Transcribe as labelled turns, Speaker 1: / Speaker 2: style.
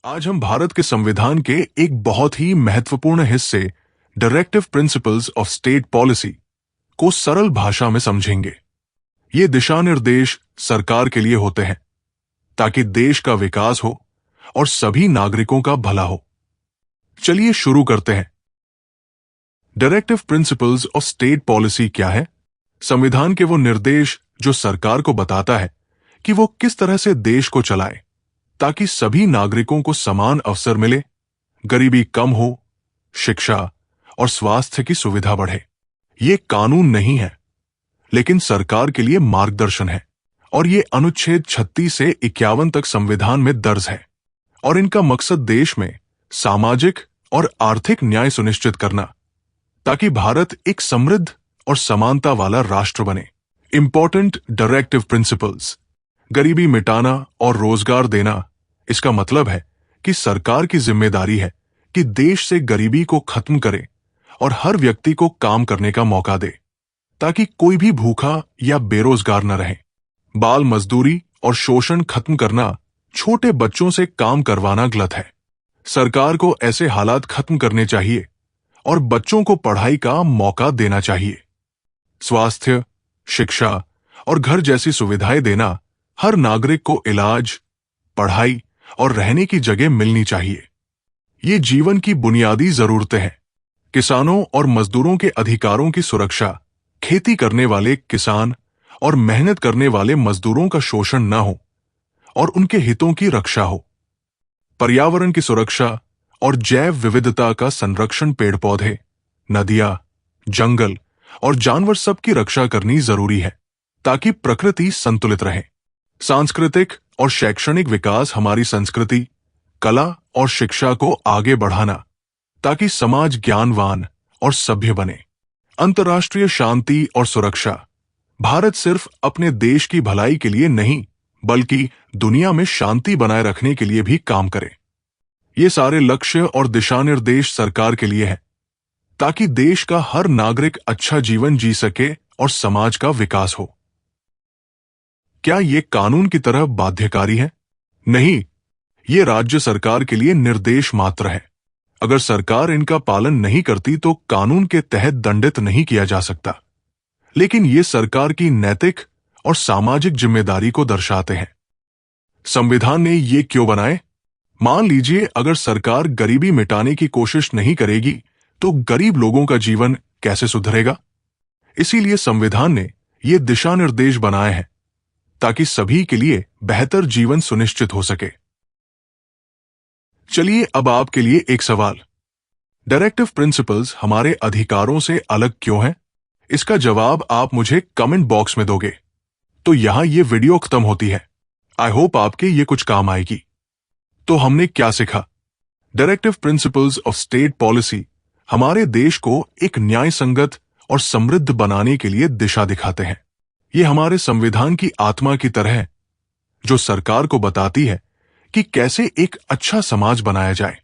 Speaker 1: आज हम भारत के संविधान के एक बहुत ही महत्वपूर्ण हिस्से directive principles of state policy को सरल भाषा में समझेंगे। ये दिशा निर्देश सरकार के लिए होते हैं ताकि देश का विकास हो और सभी नागरिकों का भला हो। चलिए शुरू करते हैं। Directive principles of state policy क्या है? संविधान के वो निर्देश जो सरकार को बताता है कि वो किस तरह से देश को चलाए ताकि सभी नागरिकों को समान अवसर मिले, गरीबी कम हो, शिक्षा और स्वास्थ्य की सुविधा बढ़े। ये कानून नहीं है, लेकिन सरकार के लिए मार्गदर्शन है और ये अनुच्छेद 36 से 51 तक संविधान में दर्ज है और इनका मकसद देश में सामाजिक और आर्थिक न्याय सुनिश्चित करना ताकि भारत एक समृद्ध और समानता वाला राष्ट्र बने। इंपॉर्टेंट डायरेक्टिव प्रिंसिपल्स: गरीबी मिटाना और रोजगार देना। इसका मतलब है कि सरकार की जिम्मेदारी है कि देश से गरीबी को खत्म करे और हर व्यक्ति को काम करने का मौका दे ताकि कोई भी भूखा या बेरोजगार न रहे। बाल मजदूरी और शोषण खत्म करना, छोटे बच्चों से काम करवाना गलत है। सरकार को ऐसे हालात खत्म करने चाहिए और बच्चों को पढ़ाई का मौका देना चाहिए। स्वास्थ्य, शिक्षा और घर जैसी सुविधाएं देना, हर नागरिक को इलाज, पढ़ाई और रहने की जगह मिलनी चाहिए। ये जीवन की बुनियादी जरूरतें हैं। किसानों और मजदूरों के अधिकारों की सुरक्षा, खेती करने वाले किसान और मेहनत करने वाले मजदूरों का शोषण न हो और उनके हितों की रक्षा हो। पर्यावरण की सुरक्षा और जैव विविधता का संरक्षण, पेड़ पौधे, नदियां, जंगल और जानवर सबकी रक्षा करनी जरूरी है ताकि प्रकृति संतुलित रहे। सांस्कृतिक और शैक्षणिक विकास, हमारी संस्कृति, कला और शिक्षा को आगे बढ़ाना ताकि समाज ज्ञानवान और सभ्य बने। अंतर्राष्ट्रीय शांति और सुरक्षा, भारत सिर्फ अपने देश की भलाई के लिए नहीं बल्कि दुनिया में शांति बनाए रखने के लिए भी काम करे। ये सारे लक्ष्य और दिशा निर्देश सरकार के लिए है ताकि देश का हर नागरिक अच्छा जीवन जी सके और समाज का विकास हो। क्या ये कानून की तरह बाध्यकारी है? नहीं, ये राज्य सरकार के लिए निर्देश मात्र है। अगर सरकार इनका पालन नहीं करती तो कानून के तहत दंडित नहीं किया जा सकता, लेकिन ये सरकार की नैतिक और सामाजिक जिम्मेदारी को दर्शाते हैं। संविधान ने ये क्यों बनाए? मान लीजिए अगर सरकार गरीबी मिटाने की कोशिश नहीं करेगी तो गरीब लोगों का जीवन कैसे सुधरेगा? इसीलिए संविधान ने ये दिशा निर्देश बनाए हैं ताकि सभी के लिए बेहतर जीवन सुनिश्चित हो सके। चलिए अब आपके लिए एक सवाल: डायरेक्टिव प्रिंसिपल्स हमारे अधिकारों से अलग क्यों हैं? इसका जवाब आप मुझे कमेंट बॉक्स में दोगे। तो यहां ये वीडियो खत्म होती है। आई होप आपके ये कुछ काम आएगी। तो हमने क्या सीखा? Directive principles of state policy हमारे देश को एक न्याय संगत और समृद्ध बनाने के लिए दिशा दिखाते हैं। ये हमारे संविधान की आत्मा की तरह है जो सरकार को बताती है कि कैसे एक अच्छा समाज बनाया जाए।